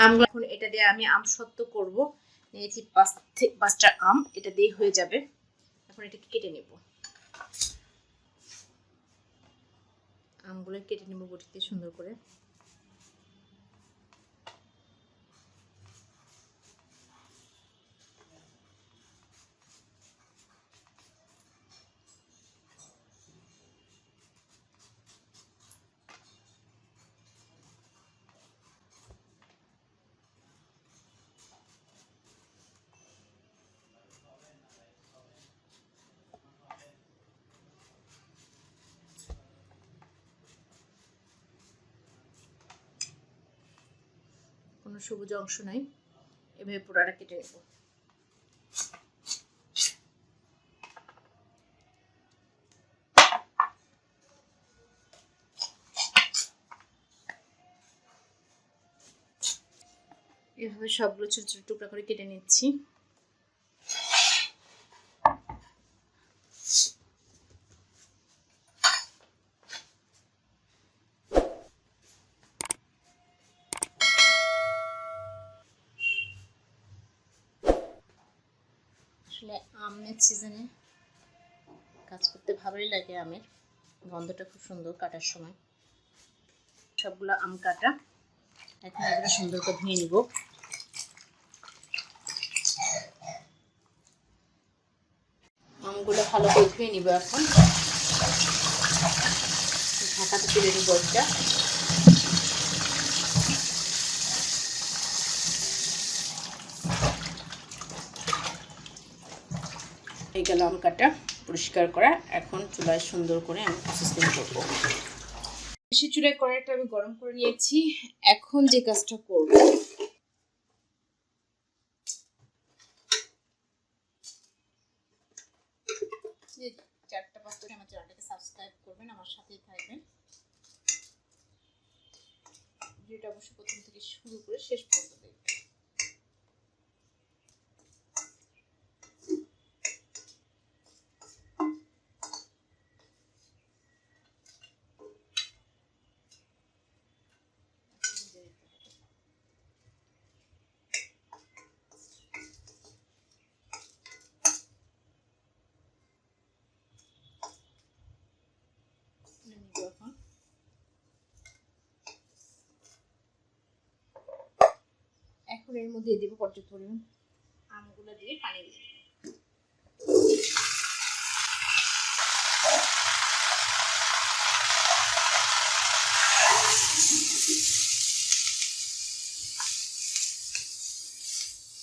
আমগুলো এখন এটা দিয়ে আমি আমসত্ত্ব করব। নিয়েছি 5টা আম, এটা দিয়ে হয়ে যাবে। এখন এটাকে কেটে নেব, আমগুলো কেটে নেব বটিতে সুন্দর করে। কোনো সবুজ অংশ নাই, এভাবে পুরোটা কেটে নেব। এভাবে সবগুলো ছোট ছোট টুকরা করে কেটে নিচ্ছি। আসলে আমের সিজনে কাজ করতে ভালোই লাগে, আমের গন্ধটা খুব সুন্দর কাটার সময়। সবগুলো আম কাটা, এখন এগুলো সুন্দর করে ধুয়ে নিব। আমগুলো ভালো করে ধুয়ে নিব। এখন ঢাকাতে তুলে নেব একটা। এই গেল আম কাটা পরিষ্কার করা। এখন চুলায় সুন্দর করে আমি সিস্টেম করব। বেশি চুলায় কড়াইটা আমি গরম করে নিয়েছি। এখন যে কাজটা করব, যে 4টা-5টা আমার চ্যানেলটাকে সাবস্ক্রাইব করবেন, আমার সাথেই থাকবেন। ভিডিওটা অবশ্যই প্রথম থেকে শুরু করে শেষ পর্যন্ত দেখবেন। এখন এর মধ্যে দিয়ে দেবো পর্যাপ্ত পরিমাণ আমগুলো দিয়ে পানি দিয়ে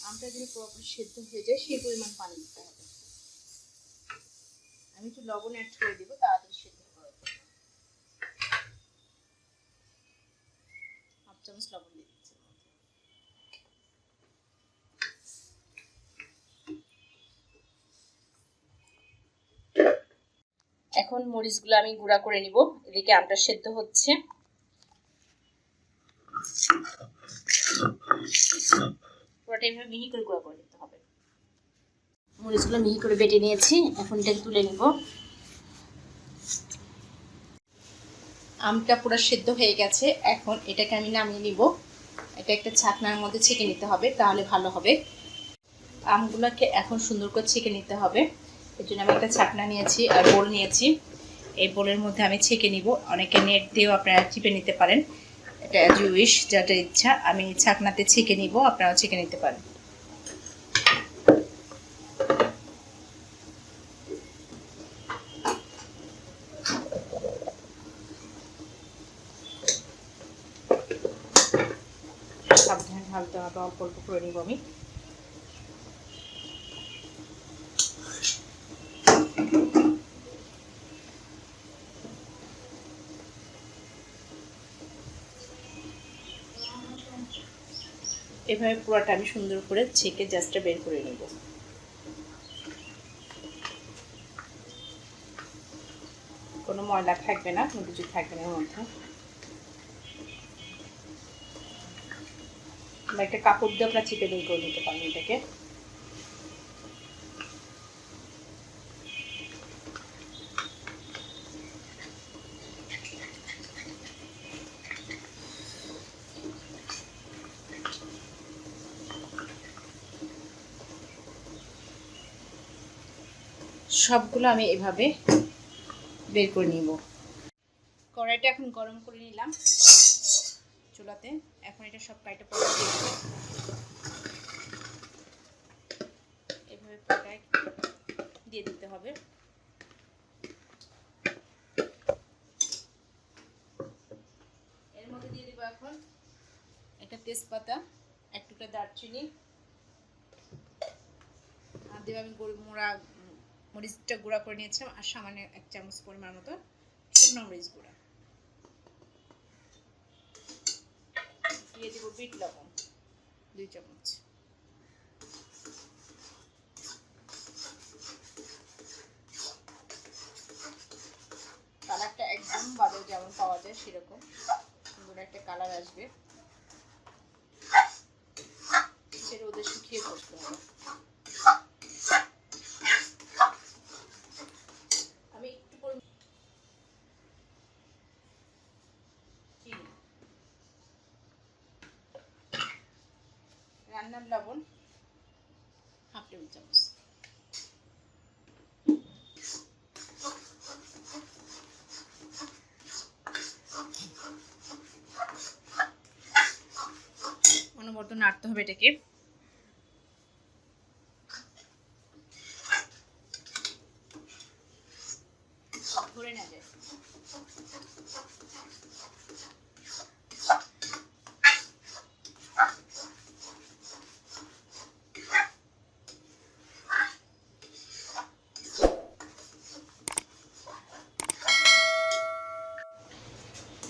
আমটা যদি পুরোপুরি সেদ্ধ হয়ে যায় সেই পরিমাণ পানি দিতে হবে। আমি একটু লবণ অ্যাড করে দেবো তাড়াতাড়ি সেদ্ধ করার জন্য। 1/2 চামচ লবণ দিয়ে দিচ্ছি। এখন মরিচগুলো আমি গুঁড়া করে নিব। এদিকে আমটা সেদ্ধ হচ্ছে। পুরোটা এইভাবে মিহি করে গুঁড়া করে নিতে হবে। মরিচগুলো মিহি করে বেটে নিয়েছি, এখন এটাকে তুলে নিব। আমটা পুরো সেদ্ধ হয়ে গেছে, এখন এটাকে আমি নামিয়ে নিব। এটা একটা ছাকনার মধ্যে ছেঁকে নিতে হবে, তাহলে ভালো হবে। আমগুলোকে এখন সুন্দর করে ছেঁকে নিতে হবে। এর জন্য আমি একটা ছাকনা নিয়েছি আর বোল নিয়েছি। এই বোলের মধ্যে আমি ছেঁকে নিব। অনেকে নেট দিয়েও আপনারা চিপে নিতে পারেন, এটা অ্যাজ ইউ উইশ, যেটা ইচ্ছা। আমি ছাকনাতে ছেঁকে নিব, আপনারাও ছেঁকে নিতে পারেন। সাবধানে হালকা অল্প অল্প করে নিব আমি। এভাবে পুরোটা আমি সুন্দর করে ছেঁকে জাস্টটা বের করে নেব। কোনো ময়লা থাকবে না, কোনো কিছু থাকবে না এর মধ্যে। একটা কাপড় দিয়ে আপনারা চিপে বের করে নিতে পারেন এটাকে। সবগুলো আমি এভাবে বের করে নিব। কড়াইটা এখন গরম করে নিলাম চুলাতে। এখন এটা সব কাইটা পরে দিয়ে দেব। এভাবে পুরোটাই দিয়ে দিতে হবে। এর মধ্যে দিয়ে দিব এখন একটা তেজপাতা, এক টুকরা দারচিনি, আর দেব আমি মরিচটা গুঁড়া করে নিয়েছিলাম, আর সামান্য 1 চামচ পরিমাণ মতো শুকনো মরিচ গুঁড়া দিয়ে দেব। বিট লবণ 2 চামচ, কালারটা একদম বাদে যেমন পাওয়া যায় সেরকম সুন্দর একটা কালার আসবে। সেটা ওদের শুকিয়ে করতে হবে। আমি একটু করে চিনি, রান্নার লবণ 1/2 টেবিল চামচ, অনবরত নাড়তে হবে এটাকে। ধরে না যায়।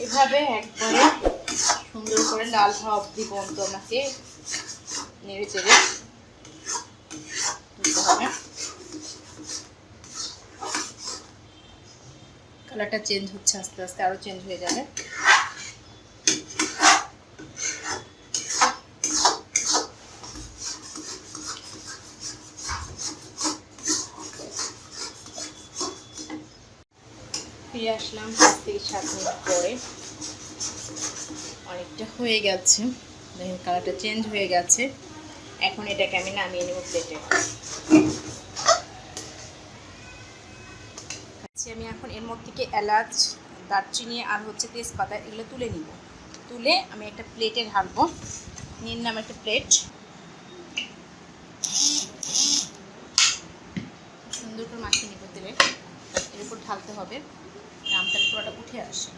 এভাবে একবারে সুন্দর করে লাল হওয়া অবধি পর্যন্ত আমাকে নেড়ে চেড়ে দিতে হবে। কালারটা চেঞ্জ হচ্ছে আস্তে আস্তে, আরো চেঞ্জ হয়ে যাবে। ফিরে আসলাম 5 থেকে 7 মিনিট পরে। অনেকটা হয়ে গেছে, দেখেন কালারটা চেঞ্জ হয়ে গেছে। এখন এটাকে আমি নামিয়ে নেব প্লেটে। আমি এখন এর মধ্যে থেকে এলাচ, দারচিনি আর তেজপাতা এগুলো তুলে নিব। তুলে আমি একটা প্লেটে ঢালবো। নিয়ে নিলাম একটা প্লেট, সুন্দর করে মাখিয়ে নিব তেলে। এর উপর ঢালতে হবে, আমটার পুরোটা উঠে আসে।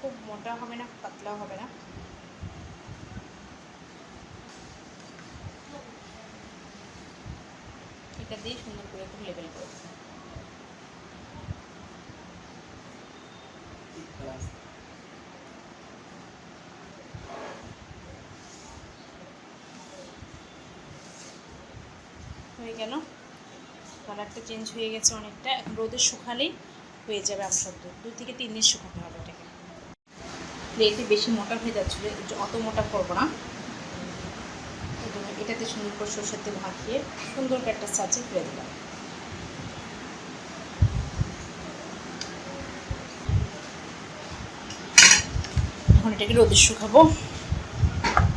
খুব মোটা হবে না, পাতলাও হবে না। এটা দিয়ে সুন্দর করে একটু লেবেল করে হয়ে গেল। কালারটা চেঞ্জ হয়ে গেছে অনেকটা। এখন রোদে শুকালেই হয়ে যাবে আমসত্ব। 2 থেকে 3 দিন শুকাতে হবে এটাকে। প্লেটে বেশি মোটা হয়ে যাচ্ছিলো, অত মোটা করবো না। এটাতে সুন্দর করে সরষের তেল মাখিয়ে সুন্দর করে একটা সাজে ফেলে দিলাম। এখন এটাকে রোদে শুকাবো,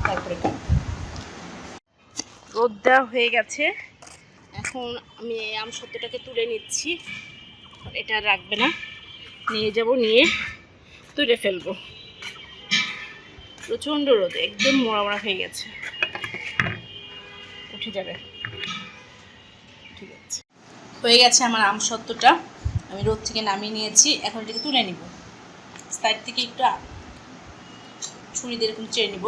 তারপরে রোদ দেওয়া হয়ে গেছে। এখন আমি এই আমসত্বটাকে তুলে নিচ্ছি। এটা রাখবে না, নিয়ে যাব, নিয়ে তুলে ফেলবো। প্রচণ্ড রোদে একদম মরা মরা হয়ে গেছে, উঠে যাবে। ঠিক আছে, হয়ে গেছে আমার আমসত্বটা। আমি রোদ থেকে নামিয়ে নিয়েছি। এখন এটাকে তুলে নিব। সাইড থেকে একটু ছুরি দিয়ে এরকম চেড়ে নিব,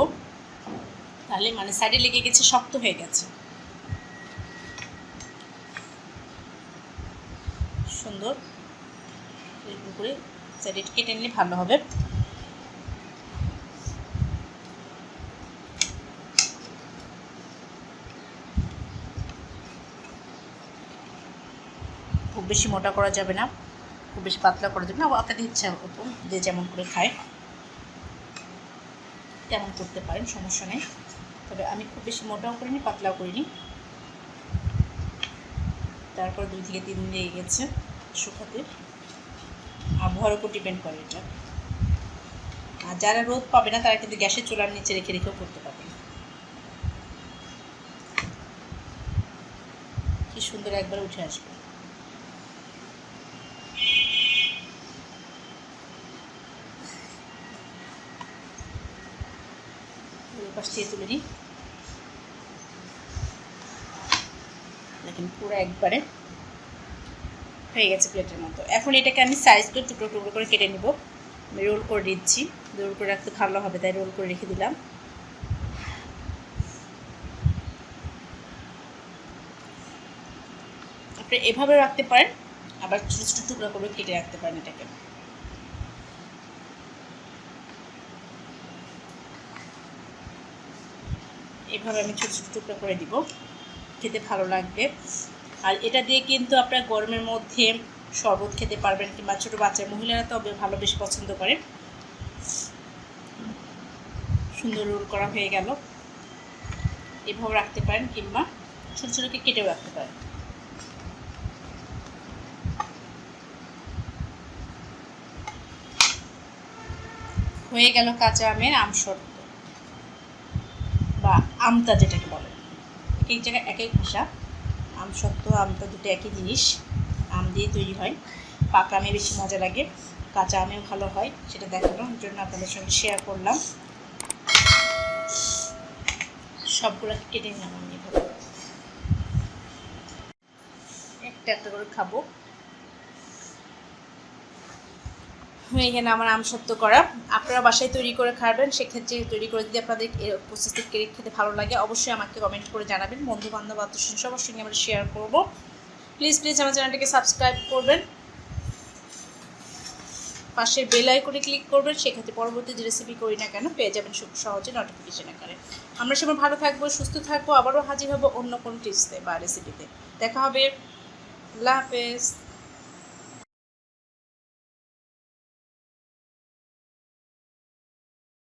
তাহলে মানে সাইডে লেগে গেছে, শক্ত হয়ে গেছে। সুন্দর এরকম করে সাইডে কেটে নিলে ভালো হবে। খুব বেশি মোটা করা যাবে না, খুব বেশি পাতলা করা যাবে না। আপনাদের ইচ্ছা মতো যে যেমন করে খায় তেমন করতে পারেন, সমস্যা নেই। তবে আমি খুব বেশি মোটাও করিনি, পাতলাও করিনি। তারপর 2 থেকে 3 দিন লেগে গেছে শুকাতে। আবহাওয়ার উপর ডিপেন্ড করে এটা। আর যারা রোদ পাবে না তারা কিন্তু গ্যাসের চুলার নিচে রেখে রেখেও করতে পারবে। কি সুন্দর একবার উঠে আসবে। পাশ দিয়ে তুলে নিই, দেখেন পুরো একবারে হয়ে গেছে প্লেটের মতো। এখন এটাকে আমি সাইজ করে টুকরো টুকরো করে কেটে নিব। আমি রোল করে দিচ্ছি, রোল করে রাখতে ভালো হবে তাই রোল করে রেখে দিলাম। আপনি এভাবে রাখতে পারেন, আবার ছোটো ছোটো টুকরো করে কেটে রাখতে পারেন এটাকে। এভাবে আমি ছোটো ছোটো টুকরো করে দিব, খেতে ভালো লাগবে। আর এটা দিয়ে কিন্তু আপনার গরমের মধ্যে শরবত খেতে পারবেন, কিংবা ছোটো বাচ্চা মহিলারা তো ভালো বেশি পছন্দ করে। সুন্দর রোল করা হয়ে গেল। এভাবে রাখতে পারেন কিংবা ছোটো ছোটোকে কেটেও রাখতে পারেন। হয়ে গেল কাঁচা আমের আমসত্ব বা আমতা যেটাকে বলে। এক এক জায়গায় এক এক ভাষা। আমসত্ব আমতা দুটো একই জিনিস, আম দিয়ে তৈরি হয়। পাকা আমে বেশি মজা লাগে, কাঁচা আমেও ভালো হয়, সেটা দেখানোর জন্য আপনাদের সঙ্গে শেয়ার করলাম। সবগুলো কেটে নিলাম আমি এভাবে, একটা একটা করে খাবো। হয়ে গেলে আমার আমসত্ব করা। আপনারা বাসায় তৈরি করে খাবেন, সেক্ষেত্রে তৈরি করে যদি আপনাদের উপস্থিত কেক খেতে ভালো লাগে অবশ্যই আমাকে কমেন্ট করে জানাবেন। বন্ধু বান্ধব আত্মীয় সবার সঙ্গে আমরা শেয়ার করব। প্লিজ আমার চ্যানেলটাকে সাবস্ক্রাইব করবেন, পাশের বেল আইকনে ক্লিক করবেন, সেক্ষেত্রে পরবর্তী যে রেসিপি করি না কেন পেয়ে যাবেন খুব সহজে নোটিফিকেশন আকারে। আমরা সবাই ভালো থাকবো, সুস্থ থাকবো, আবারও হাজির হবো অন্য কোনো টিপসে বা রেসিপিতে। দেখা হবে। আল্লাহ হাফেজ।